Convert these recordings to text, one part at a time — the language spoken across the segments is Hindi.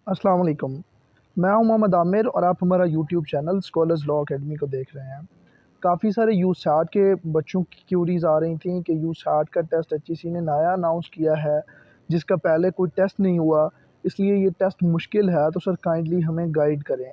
अस्सलाम वालेकुम। मैं हूं मोहम्मद आमिर और आप हमारा YouTube channel scholars law academy को देख रहे हैं। काफ़ी सारे यूसैट के बच्चों की क्यूरीज आ रही थी कि यूसैट का टेस्ट एचईसी ने नया अनाउंस किया है, जिसका पहले कोई टेस्ट नहीं हुआ, इसलिए ये टेस्ट मुश्किल है, तो सर काइंडली हमें गाइड करें।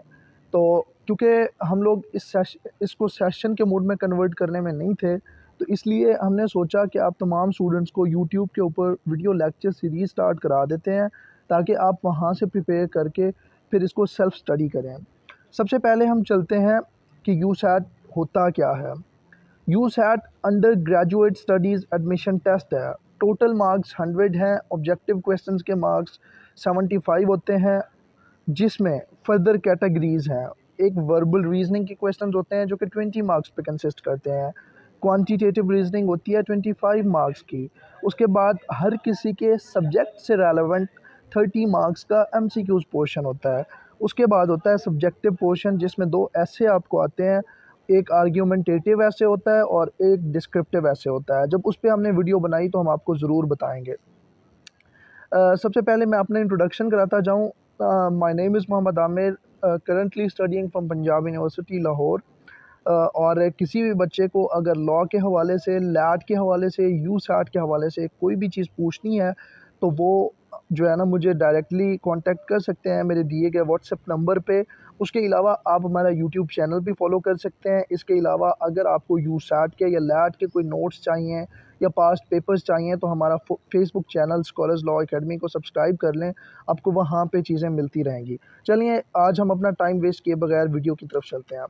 तो क्योंकि हम लोग इसको सेशन के मोड में कन्वर्ट करने में नहीं थे, तो इसलिए हमने सोचा कि आप तमाम स्टूडेंट्स को यूट्यूब के ऊपर वीडियो लेक्चर सीरीज़ स्टार्ट करा देते हैं, ताकि आप वहाँ से प्रिपेयर करके फिर इसको सेल्फ स्टडी करें। सबसे पहले हम चलते हैं कि यूसैट होता क्या है। USAT undergraduate studies admission test है। टोटल मार्क्स 100 हैं, ऑब्जेक्टिव क्वेश्चंस के मार्क्स 75 होते हैं, जिसमें फर्दर कैटेगरीज़ हैं। एक वर्बल रीजनिंग के क्वेश्चंस होते हैं जो कि 20 मार्क्स पे कंसिस्ट करते हैं। क्वांटिटेटिव रीजनिंग होती है 25 मार्क्स की। उसके बाद हर किसी के सब्जेक्ट से रेलेवेंट 30 मार्क्स का एमसीक्यूज़ पोर्शन होता है। उसके बाद होता है सब्जेक्टिव पोर्शन, जिसमें 2 ऐसे आपको आते हैं, एक आर्ग्यूमेंटेटिव ऐसे होता है और एक डिस्क्रिप्टिव ऐसे होता है। जब उस पे हमने वीडियो बनाई तो हम आपको ज़रूर बताएंगे। सबसे पहले मैं अपना इंट्रोडक्शन कराता जाऊँ। My name is Mohammad Aamir, currently studying from Punjab university Lahore. और किसी भी बच्चे को अगर लॉ के हवाले से, लैट के हवाले से, यूसैट के हवाले से कोई भी चीज़ पूछनी है, तो वो जो है ना मुझे डायरेक्टली कांटेक्ट कर सकते हैं मेरे दिए गए व्हाट्सएप नंबर पे। उसके अलावा आप हमारा यूट्यूब चैनल भी फॉलो कर सकते हैं। इसके अलावा अगर आपको यूसैट के या लैट के कोई नोट्स चाहिए या पास्ट पेपर्स चाहिए, तो हमारा Facebook channel scholars law academy को सब्सक्राइब कर लें, आपको वहाँ पे चीज़ें मिलती रहेंगी। चलिए आज हम अपना टाइम वेस्ट किए बगैर वीडियो की तरफ चलते हैं।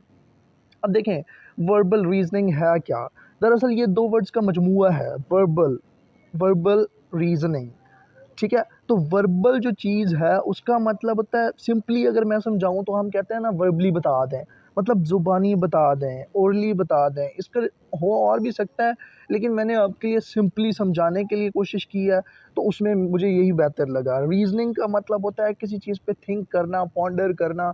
अब देखें, वर्बल रीजनिंग है क्या? दरअसल ये 2 वर्ड्स का मजमूआ है, वर्बल, वर्बल रीजनिंग, ठीक है? तो वर्बल जो चीज़ है उसका मतलब होता है, सिंपली अगर मैं समझाऊँ तो हम कहते हैं ना वर्बली बता दें, मतलब ज़ुबानी बता दें, ओरली बता दें। इसका हो और भी सकता है, लेकिन मैंने आपके लिए सिंपली समझाने के लिए कोशिश की है, तो उसमें मुझे यही बेहतर लगा। रीजनिंग का मतलब होता है किसी चीज़ पे थिंक करना, पॉन्डर करना,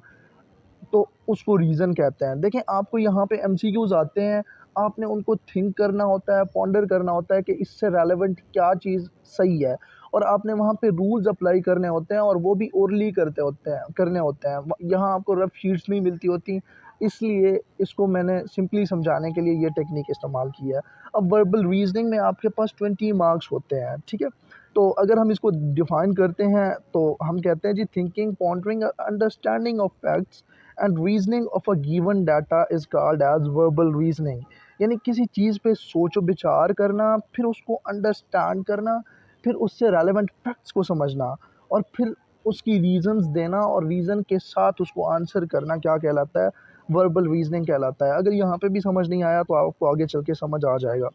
तो उसको रीज़न कहते हैं। देखें, आपको यहाँ पे एमसीक्यूज़ आते हैं, आपने उनको थिंक करना होता है, पॉन्डर करना होता है कि इससे रेलेवेंट क्या चीज़ सही है, और आपने वहाँ पे रूल्स अप्लाई करने होते हैं, और वो भी ओरली करने होते हैं। यहाँ आपको रफ शीट्स नहीं मिलती होती, इसलिए इसको मैंने सिंपली समझाने के लिए ये टेक्निक इस्तेमाल की है। अब वर्बल रीज़निंग में आपके पास 20 मार्क्स होते हैं, ठीक है? तो अगर हम इसको डिफ़ाइन करते हैं, तो हम कहते हैं जी, thinking, pondering, understanding of facts and reasoning of a given data is called as verbal reasoning. यानी किसी चीज़ पे सोचो विचार करना, फिर उसको अंडरस्टैंड करना, फिर उससे रेलेवेंट फैक्ट्स को समझना, और फिर उसकी रीज़न्स देना, और रीज़न के साथ उसको आंसर करना, क्या कहलाता है? वर्बल रीजनिंग कहलाता है। अगर यहाँ पे भी समझ नहीं आया तो आपको आगे चल के समझ आ जाएगा।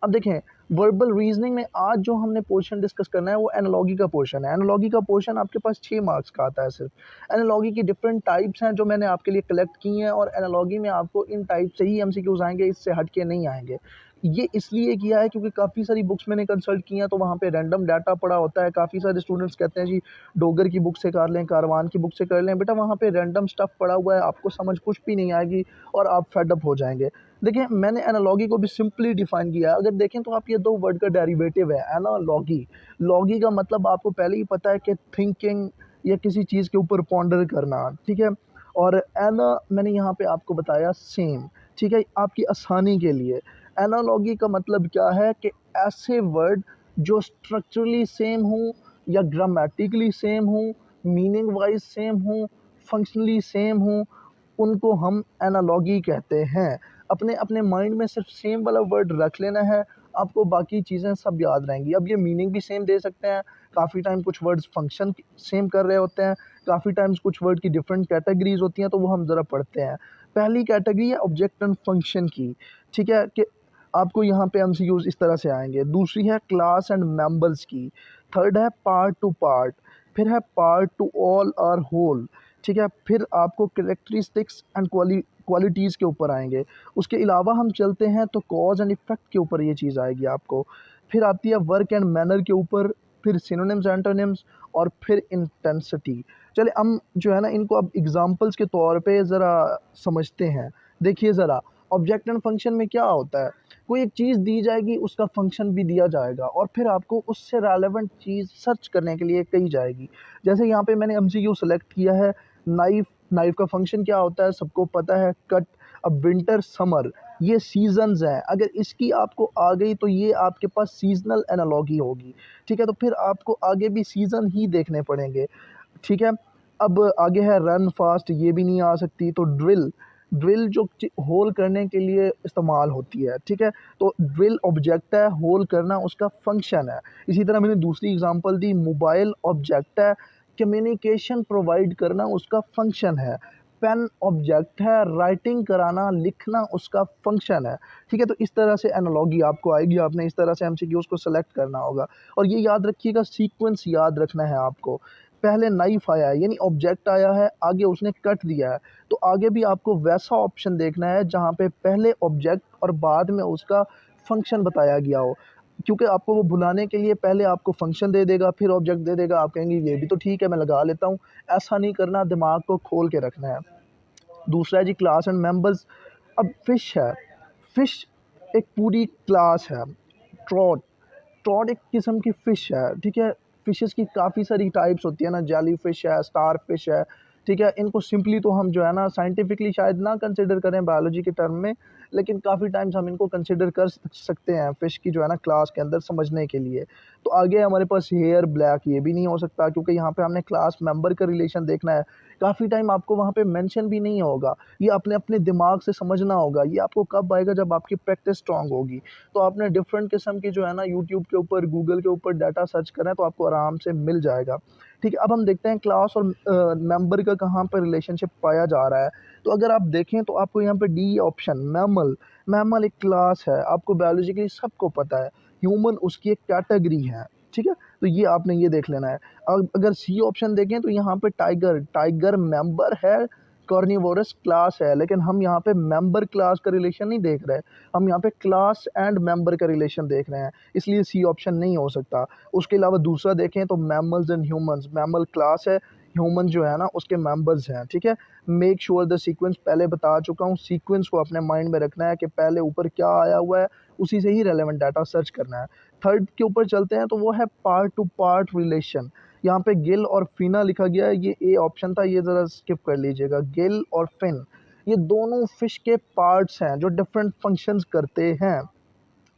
अब देखें, वर्बल रीजनिंग में आज जो हमने पोर्शन डिस्कस करना है वो एनालॉजी का पोर्शन है। एनालॉजी का पोर्शन आपके पास 6 मार्क्स का आता है सिर्फ। एनालॉजी की डिफरेंट टाइप्स हैं जो मैंने आपके लिए कलेक्ट की हैं, और एनालॉजी में आपको इन टाइप से ही एमसीक्यूज आएंगे, इससे हट के नहीं आएंगे। ये इसलिए किया है क्योंकि काफ़ी सारी बुक्स मैंने कंसल्ट की हैं, तो वहाँ पे रैंडम डाटा पड़ा होता है। काफ़ी सारे स्टूडेंट्स कहते हैं जी, डोगर की बुक से कर लें, कारवान की बुक से कर लें। बेटा, वहाँ पे रैंडम स्टफ़ पड़ा हुआ है, आपको समझ कुछ भी नहीं आएगी और आप फेड अप हो जाएंगे। देखिए, मैंने एनालॉगी को भी सिंपली डिफाइन किया है। अगर देखें तो आप, ये 2 वर्ड का डेरिवेटिव है, एनालॉगी। लॉगी का मतलब आपको पहले ही पता है कि थिंकिंग या किसी चीज़ के ऊपर पॉन्डर करना, ठीक है? और एना मैंने यहाँ पे आपको बताया सेम, ठीक है? आपकी आसानी के लिए। एनालॉगी का मतलब क्या है कि ऐसे वर्ड जो स्ट्रक्चरली सेम हों या ग्रामेटिकली सेम हों, मीनिंग वाइज़ सेम हों, फंक्शनली सेम हों, उनको हम एनालॉगी कहते हैं। अपने अपने माइंड में सिर्फ सेम वाला वर्ड रख लेना है, आपको बाकी चीज़ें सब याद रहेंगी। अब ये मीनिंग भी सेम दे सकते हैं, काफ़ी टाइम कुछ वर्ड्स फंक्शन सेम कर रहे होते हैं, काफ़ी टाइम्स कुछ वर्ड की डिफरेंट कैटेगरीज़ होती हैं, तो वो हम ज़रा पढ़ते हैं। पहली कैटेगरी है ऑब्जेक्ट एंड फंक्शन की, ठीक है? कि आपको यहाँ पे एमसीक्यूज़ इस तरह से आएँगे। दूसरी है क्लास एंड मेंबर्स की। थर्ड है पार्ट टू पार्ट। फिर है पार्ट टू ऑल और होल, ठीक है? फिर आपको कैरेक्टरिस्टिक्स एंड क्वालिटीज़ के ऊपर आएँगे। उसके अलावा हम चलते हैं तो कॉज़ एंड इफ़ेक्ट के ऊपर ये चीज़ आएगी आपको। फिर आती है वर्क एंड मैनर के ऊपर, फिर सिनोनिम्स, एंटोनिम्स, और फिर इंटेंसिटी। चलिए हम जो है ना इनको अब एग्ज़ाम्पल्स के तौर पे ज़रा समझते हैं। देखिए ज़रा, ऑब्जेक्ट एंड फंक्शन में क्या होता है? कोई एक चीज़ दी जाएगी, उसका फंक्शन भी दिया जाएगा और फिर आपको उससे रेलेवेंट चीज़ सर्च करने के लिए कही जाएगी। जैसे यहाँ पे मैंने एमसीक्यू सेलेक्ट किया है, नाइफ़। नाइफ़ का फंक्शन क्या होता है सबको पता है, कट। अब विंटर, समर ये सीज़न्स हैं, अगर इसकी आपको आ गई तो ये आपके पास सीज़नल एनालॉजी होगी, ठीक है? तो फिर आपको आगे भी सीज़न ही देखने पड़ेंगे, ठीक है? अब आगे है रन फास्ट, ये भी नहीं आ सकती। तो ड्रिल, ड्रिल जो होल करने के लिए इस्तेमाल होती है, ठीक है? तो ड्रिल ऑब्जेक्ट है, होल करना उसका फंक्शन है। इसी तरह मैंने दूसरी एग्जांपल दी, मोबाइल ऑब्जेक्ट है, कम्युनिकेशन प्रोवाइड करना उसका फंक्शन है। पेन ऑब्जेक्ट है, राइटिंग कराना, लिखना उसका फंक्शन है, ठीक है? तो इस तरह से एनालॉजी आपको आएगी, आपने इस तरह से एमसीक्यूज़ को सेलेक्ट करना होगा। और ये याद रखिएगा, सीक्वेंस याद रखना है आपको। पहले नाइफ़ आया है यानी ऑब्जेक्ट आया है, आगे उसने कट दिया है, तो आगे भी आपको वैसा ऑप्शन देखना है जहाँ पे पहले ऑब्जेक्ट और बाद में उसका फंक्शन बताया गया हो। क्योंकि आपको वो भुलाने के लिए पहले आपको फंक्शन दे देगा, फिर ऑब्जेक्ट दे देगा, आप कहेंगे ये भी तो ठीक है, मैं लगा लेता हूँ। ऐसा नहीं करना, दिमाग को खोल के रखना है। दूसरा है जी क्लास एंड मेंबर्स। अब फ़िश है, फ़िश एक पूरी क्लास है। ट्रॉट, ट्रॉट एक किस्म की फ़िश है, ठीक है? फ़िशेस की काफ़ी सारी टाइप्स होती है ना, जेली फ़िश है, स्टार फ़िश है, ठीक है? इनको सिंपली तो हम जो है ना साइंटिफिकली शायद ना कंसिडर करें बायोलॉजी के टर्म में, लेकिन काफ़ी टाइम्स हम इनको कंसिडर कर सकते हैं फ़िश की जो है ना क्लास के अंदर समझने के लिए। तो आगे हमारे पास हेयर ब्लैक, ये भी नहीं हो सकता क्योंकि यहाँ पे हमने क्लास मेंबर का रिलेशन देखना है। काफ़ी टाइम आपको वहाँ पे मेंशन भी नहीं होगा, ये आपने अपने दिमाग से समझना होगा। ये आपको कब आएगा, जब आपकी प्रैक्टिस स्ट्रॉन्ग होगी। तो आपने डिफरेंट किस्म की जो है ना यूट्यूब के ऊपर, गूगल के ऊपर डाटा सर्च करें तो आपको आराम से मिल जाएगा, ठीक है? अब हम देखते हैं क्लास और मेंबर का कहाँ पर रिलेशनशिप पाया जा रहा है। तो अगर आप देखें तो आपको यहाँ पे डी ऑप्शन, मैमल। मैमल एक क्लास है, आपको बायोलॉजिकली सबको पता है। ह्यूमन उसकी एक कैटेगरी है, ठीक है? तो ये आपने ये देख लेना है। अब अगर सी ऑप्शन देखें तो यहाँ पे टाइगर, टाइगर मेंबर है, कार्निवोरस क्लास है, लेकिन हम यहाँ पे मेंबर क्लास का रिलेशन नहीं देख रहे, हम यहाँ पे क्लास एंड मेंबर का रिलेशन देख रहे हैं, इसलिए सी ऑप्शन नहीं हो सकता। उसके अलावा दूसरा देखें तो mammals and humans, mammal class है, ह्यूमन जो है ना उसके मेंबर्स हैं, ठीक है? मेक श्योर द सीक्वेंस, पहले बता चुका हूँ, सीक्वेंस को अपने माइंड में रखना है कि पहले ऊपर क्या आया हुआ है, उसी से ही रेलेवेंट डाटा सर्च करना है। थर्ड के ऊपर चलते हैं तो वो है पार्ट टू पार्ट रिलेशन। यहाँ पे गिल और फिना लिखा गया है, ये ए ऑप्शन था, ये ज़रा स्किप कर लीजिएगा। गिल और फिन ये दोनों फिश के पार्ट्स हैं जो डिफरेंट फंक्शंस करते हैं।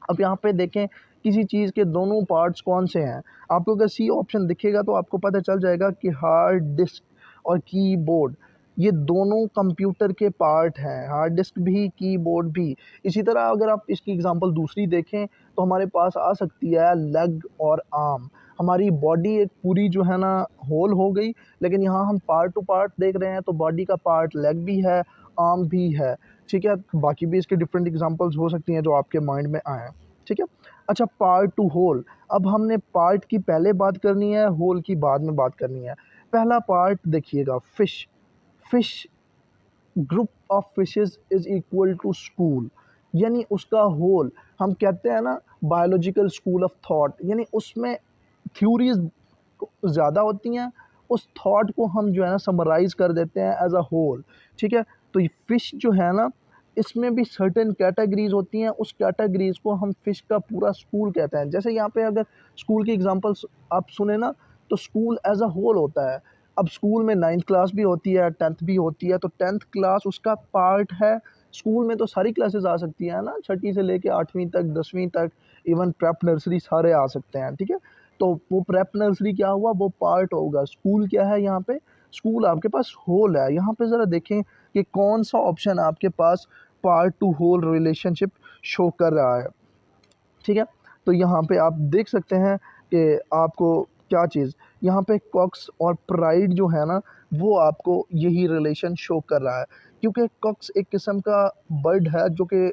अब यहाँ पे देखें किसी चीज़ के दोनों पार्ट्स कौन से हैं, आपको अगर सी ऑप्शन दिखेगा तो आपको पता चल जाएगा कि हार्ड डिस्क और कीबोर्ड ये दोनों कंप्यूटर के पार्ट हैं, हार्ड डिस्क भी, कीबोर्ड भी। इसी तरह अगर आप इसकी एग्जांपल दूसरी देखें तो हमारे पास आ सकती है लेग और आर्म। हमारी बॉडी एक पूरी जो है ना होल हो गई, लेकिन यहाँ हम पार्ट टू पार्ट देख रहे हैं, तो बॉडी का पार्ट लेग भी है, आर्म भी है, ठीक है? बाकी भी इसके डिफरेंट एग्जांपल्स हो सकती हैं जो आपके माइंड में आएँ, ठीक है? अच्छा, पार्ट टू होल। अब हमने पार्ट की पहले बात करनी है, होल की बाद में बात करनी है। पहला पार्ट देखिएगा, fish. Fish, group of fishes is equal to school, यानी उसका होल। हम कहते हैं ना बायोलॉजिकल स्कूल ऑफ थॉट, यानी उसमें थ्योरीज़ ज़्यादा होती हैं, उस थॉट को हम जो है ना समराइज़ कर देते हैं एज़ अ होल, ठीक है? तो ये फ़िश जो है ना, इसमें भी सर्टेन कैटेगरीज़ होती हैं, उस कैटेगरीज़ को हम फ़िश का पूरा स्कूल कहते हैं। जैसे यहाँ पे अगर स्कूल की एग्ज़ाम्पल्स आप सुने ना, तो स्कूल एज़ अ होल होता है। अब स्कूल में 9th क्लास भी होती है, 10th भी होती है, तो 10th क्लास उसका पार्ट है। स्कूल में तो सारी क्लासेस आ सकती हैं ना, छठी से लेके 8वीं तक, 10वीं तक, इवन प्रेप नर्सरी सारे आ सकते हैं, ठीक है? तो वो प्रेप नर्सरी क्या हुआ, वो पार्ट होगा। स्कूल क्या है यहाँ पे, स्कूल आपके पास होल है। यहाँ पे ज़रा देखें कि कौन सा ऑप्शन आपके पास part to whole relationship show कर रहा है, ठीक है? तो यहाँ पे आप देख सकते हैं कि आपको क्या चीज़, यहाँ पे कॉक्स और प्राइड जो है ना, वो आपको यही रिलेशन शो कर रहा है, क्योंकि कॉक्स एक किस्म का बर्ड है जो कि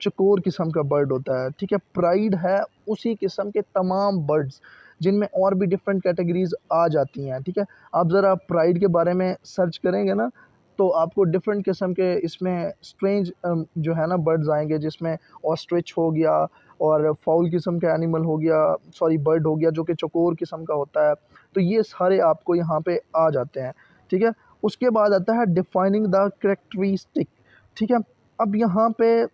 चकोर किस्म का बर्ड होता है, ठीक है? प्राइड है उसी किस्म के तमाम बर्ड्स जिनमें और भी डिफरेंट कैटेगरीज़ आ जाती हैं, ठीक है? आप ज़रा प्राइड के बारे में सर्च करेंगे ना, तो आपको डिफरेंट किस्म के इसमें स्ट्रेंज जो है ना बर्ड्स आएँगे, जिसमें ऑस्ट्रिच हो गया और फाउल किस्म का एनिमल हो गया, सॉरी बर्ड हो गया जो कि चकोर किस्म का होता है। तो ये सारे आपको यहाँ पे आ जाते हैं, ठीक है? उसके बाद आता है डिफाइनिंग द कैरेक्टरिस्टिक, ठीक है? अब यहाँ पे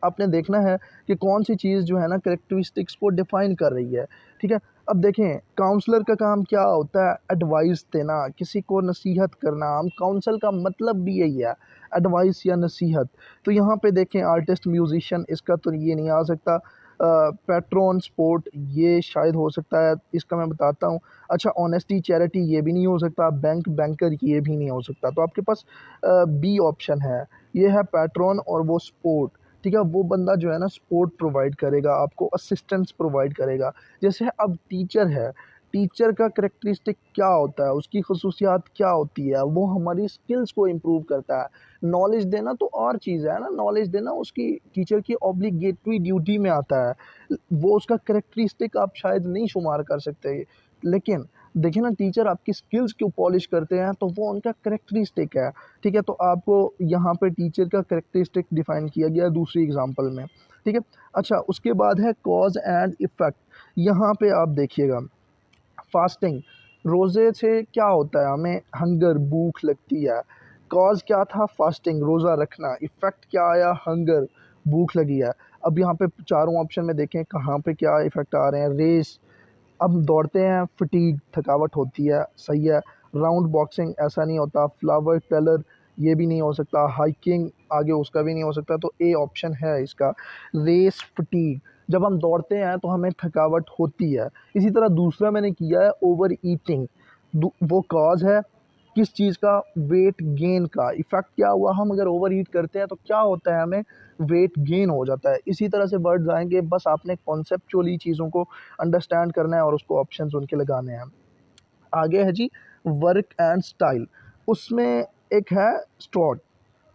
आपने देखना है कि कौन सी चीज़ जो है ना कैरेक्टरिस्टिक्स को डिफ़ाइन कर रही है, ठीक है। अब देखें काउंसलर का काम क्या होता है, एडवाइस देना, किसी को नसीहत करना। हम काउंसल का मतलब भी यही है, एडवाइस या नसीहत। तो यहाँ पे देखें आर्टिस्ट, म्यूजिशियन, इसका तो ये नहीं आ सकता। पैट्रॉन, स्पोर्ट, ये शायद हो सकता है, इसका मैं बताता हूँ। अच्छा, ऑनेस्टी, चैरिटी, ये भी नहीं हो सकता। बैंक, बैंकर, ये भी नहीं हो सकता। तो आपके पास बी ऑप्शन है, ये है पैट्रॉन और वो स्पोर्ट, ठीक है। वो बंदा जो है ना सपोर्ट प्रोवाइड करेगा आपको, असिस्टेंस प्रोवाइड करेगा। जैसे अब टीचर है, टीचर का करैक्टरिस्टिक क्या होता है, उसकी खसूसियात क्या होती है, वो हमारी स्किल्स को इम्प्रूव करता है। नॉलेज देना तो और चीज़ है ना, नॉलेज देना उसकी टीचर की ऑब्लिगेटरी ड्यूटी में आता है। वो उसका करैक्टरिस्टिक आप शायद नहीं शुमार कर सकते, लेकिन देखिए ना टीचर आपकी स्किल्स क्यों पॉलिश करते हैं, तो वो उनका करैक्टरिस्टिक है, ठीक है। तो आपको यहाँ पे टीचर का करैक्टरिस्टिक डिफ़ाइन किया गया है दूसरी एग्ज़ाम्पल में, ठीक है। अच्छा, उसके बाद है कॉज़ एंड इफ़ेक्ट। यहाँ पे आप देखिएगा, फास्टिंग, रोज़े से क्या होता है, हमें हंगर, भूख लगती है। कॉज़ क्या था, फास्टिंग, रोज़ा रखना। इफ़ेक्ट क्या आया, हंगर, भूख लगी है। अब यहाँ पे चारों ऑप्शन में देखें कहाँ पे क्या इफ़ेक्ट आ रहे हैं। रेस, अब हम दौड़ते हैं, फटीग, थकावट होती है, सही है। राउंड बॉक्सिंग, ऐसा नहीं होता। फ्लावर कलर, ये भी नहीं हो सकता। हाइकिंग, आगे उसका भी नहीं हो सकता। तो ए ऑप्शन है इसका, रेस, फटीग। जब हम दौड़ते हैं तो हमें थकावट होती है। इसी तरह दूसरा मैंने किया है ओवर ईटिंग, वो कॉज है किस चीज़ का, वेट गेन का। इफ़ेक्ट क्या हुआ, हम अगर ओवर ईट करते हैं तो क्या होता है, हमें वेट गेन हो जाता है। इसी तरह से वर्ड्स आएंगे, बस आपने कॉन्सेप्चुअली चीज़ों को अंडरस्टैंड करना है और उसको ऑप्शंस उनके लगाने हैं। आगे है जी वर्क एंड स्टाइल, उसमें एक है स्ट्रॉट,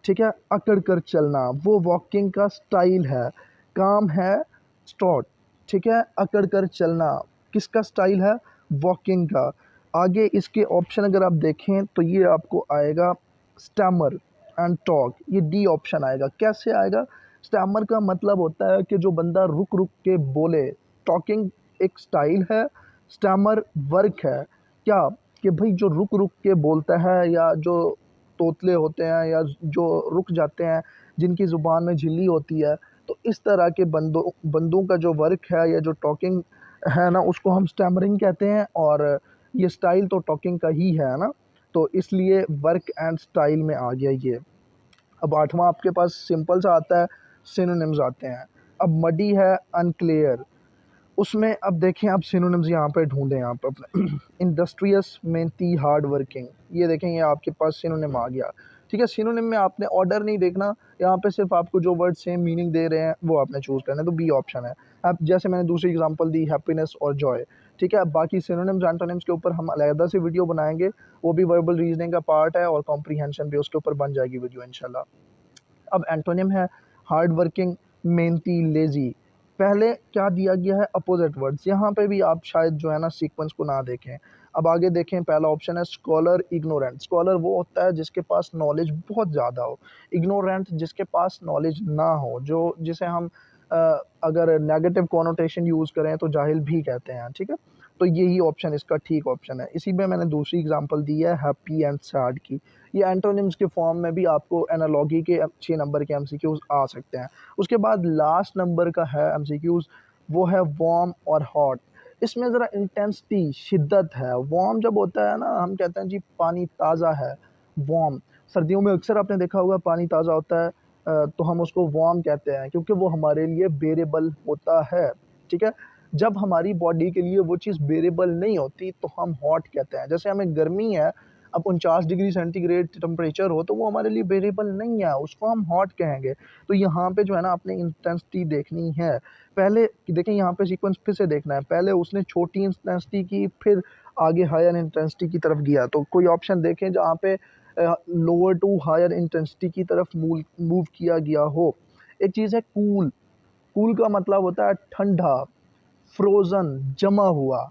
ठीक है, अकड़ कर चलना, वो वॉकिंग का स्टाइल है। काम है स्ट्रॉट, ठीक है, अकड़ कर चलना, किसका स्टाइल है, वॉकिंग का। आगे इसके ऑप्शन अगर आप देखें तो ये आपको आएगा स्टैमर एंड टॉक, ये डी ऑप्शन आएगा। कैसे आएगा, स्टैमर का मतलब होता है कि जो बंदा रुक रुक के बोले, टॉकिंग एक स्टाइल है, स्टैमर वर्क है। क्या, कि भाई जो रुक रुक के बोलता है, या जो तोतले होते हैं, या जो रुक जाते हैं, जिनकी ज़ुबान में झिल्ली होती है, तो इस तरह के बंदों का जो वर्क है या जो टॉकिंग है ना, उसको हम स्टैमरिंग कहते हैं। और ये स्टाइल तो टॉकिंग का ही है ना, तो इसलिए वर्क एंड स्टाइल में आ गया ये। अब आठवां आपके पास सिंपल सा आता है, सिनोनिम्स आते हैं। अब मडी है, अनक्लियर, उसमें अब देखें आप सिनोनिम्स यहाँ पे ढूंढें आप अपने इंडस्ट्रियस, मेहनती, हार्ड वर्किंग, ये देखें ये आपके पास सिनोनिम आ गया, ठीक है। सिनोनिम में आपने ऑर्डर नहीं देखना, यहाँ पे सिर्फ आपको जो वर्ड सेम मीनिंग दे रहे हैं वो आपने चूज़ करना है, तो बी ऑप्शन है। अब जैसे मैंने दूसरी एग्जांपल दी, हैप्पीनेस और जॉय, ठीक है। बाकी सिनोनिम्स एंटोनिम्स के ऊपर हम अलग से वीडियो बनाएंगे, वो भी वर्बल रीजनिंग का पार्ट है और कॉम्प्रीहेंशन भी उसके ऊपर बन जाएगी वीडियो इंशाल्लाह। अब एंटोनिम है हार्ड वर्किंग, मेहनती, लेज़ी। पहले क्या दिया गया है, अपोजिट वर्ड्स, यहाँ पे भी आप शायद जो है ना सीक्वेंस को ना देखें। अब आगे देखें, पहला ऑप्शन है स्कॉलर, इग्नोरेंट। स्कॉलर वो होता है जिसके पास नॉलेज बहुत ज़्यादा हो, इग्नोरेंट जिसके पास नॉलेज ना हो, जो जिसे हम अ, अगर नेगेटिव कॉनोटेशन यूज़ करें तो जाहिल भी कहते हैं, ठीक है। तो यही ऑप्शन इसका ठीक ऑप्शन है। इसी में मैंने दूसरी एग्जांपल दी है हैप्पी एंड सैड की। ये एंटोनिम्स के फॉर्म में भी आपको एनालॉगी के 6 नंबर के एमसीक्यूज़ आ सकते हैं। उसके बाद लास्ट नंबर का है एमसीक्यूज़, वो है वार्म और हॉट। इसमें ज़रा इंटेंसिटी, शिद्दत है। वार्म जब होता है ना, हम कहते हैं जी पानी ताज़ा है, वार्म। सर्दियों में अक्सर आपने देखा होगा पानी ताज़ा होता है, तो हम उसको वार्म कहते हैं क्योंकि वो हमारे लिए बेरेबल होता है, ठीक है। जब हमारी बॉडी के लिए वो चीज़ बेरेबल नहीं होती तो हम हॉट कहते हैं। जैसे हमें गर्मी है, अब 49 डिग्री सेंटीग्रेड टेम्परेचर हो तो वो हमारे लिए बेरेबल नहीं है, उसको हम हॉट कहेंगे। तो यहाँ पे जो है ना आपने इंटेंसिटी देखनी है। पहले देखें यहाँ पे सीक्वेंस फिर से देखना है, पहले उसने छोटी इंटेंसिटी की, फिर आगे हायर इंटेंसिटी की तरफ गया। तो कोई ऑप्शन देखें जहाँ पे लोअर टू हायर इंटेंसिटी की तरफ मूव किया गया हो। एक चीज़ है कूल, कूल का मतलब होता है ठंडा, फ्रोज़न, जमा हुआ।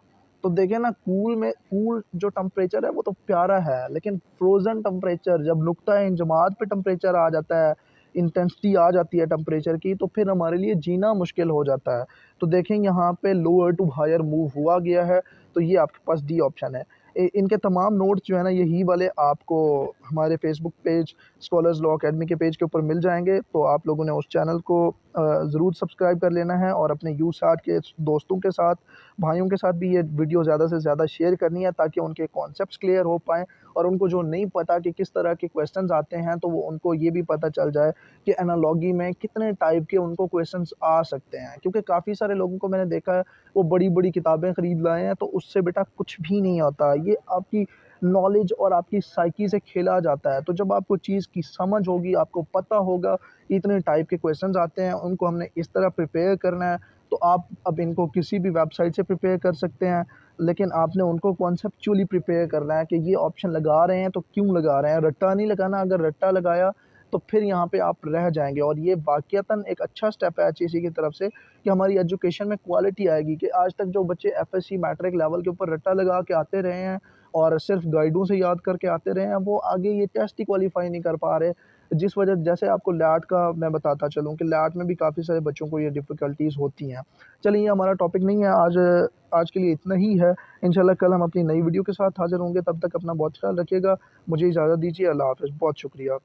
तो देखें ना, कूल जो टेम्परेचर है वो तो प्यारा है, लेकिन फ्रोज़न टेम्परेचर जब नुक्ता इंजमाद पे टेम्परेचर आ जाता है, इंटेंसिटी आ जाती है टेम्परेचर की, तो फिर हमारे लिए जीना मुश्किल हो जाता है। तो देखें यहाँ पे लोअर टू हायर मूव हुआ गया है, तो ये आपके पास डी ऑप्शन है। इनके तमाम नोट्स जो है ना यही वाले आपको हमारे Facebook page scholars law academy के पेज के ऊपर मिल जाएंगे। तो आप लोगों ने उस चैनल को ज़रूर सब्सक्राइब कर लेना है और अपने यूसाट के दोस्तों के साथ, भाइयों के साथ भी ये वीडियो ज़्यादा से ज़्यादा शेयर करनी है, ताकि उनके कॉन्सेप्ट्स क्लियर हो पाएँ और उनको जो नहीं पता कि किस तरह के क्वेश्चंस आते हैं, तो वो उनको ये भी पता चल जाए कि एनालॉजी में कितने टाइप के उनको क्वेश्चंस आ सकते हैं। क्योंकि काफ़ी सारे लोगों को मैंने देखा है, वो बड़ी-बड़ी किताबें खरीद लाए हैं, तो उससे बेटा कुछ भी नहीं आता। ये आपकी नॉलेज और आपकी साइकी से खेला जाता है। तो जब आपको चीज़ की समझ होगी, आपको पता होगा कि इतने टाइप के क्वेश्चंस आते हैं, उनको हमने इस तरह प्रिपेयर करना है, तो आप अब इनको किसी भी वेबसाइट से प्रिपेयर कर सकते हैं। लेकिन आपने उनको कॉन्सेप्चुअली प्रिपेयर करना है कि ये ऑप्शन लगा रहे हैं तो क्यों लगा रहे हैं, रट्टा नहीं लगाना। अगर रट्टा लगाया तो फिर यहाँ पे आप रह जाएँगे, और ये वाक़ईतन एक अच्छा स्टेप है एचईसी की तरफ से कि हमारी एजुकेशन में क्वालिटी आएगी। कि आज तक जो बच्चे एफएससी मैट्रिक लेवल के ऊपर रट्टा लगा के आते रहे हैं और सिर्फ़ गाइडों से याद करके आते रहे हैं, वो आगे ये टेस्ट ही क्वालीफ़ाई नहीं कर पा रहे। जिस वजह जैसे आपको लैट का मैं बताता चलूँ कि लैट में भी काफ़ी सारे बच्चों को ये डिफ़िकल्टीज़ होती हैं। चलिए, ये हमारा टॉपिक नहीं है आज। आज के लिए इतना ही है। इंशाल्लाह कल हम अपनी नई वीडियो के साथ हाज़िर होंगे। तब तक अपना बहुत ख़्याल रखिएगा। मुझे इजाज़त दीजिए। अल्लाह हाफ़िज़। बहुत शुक्रिया।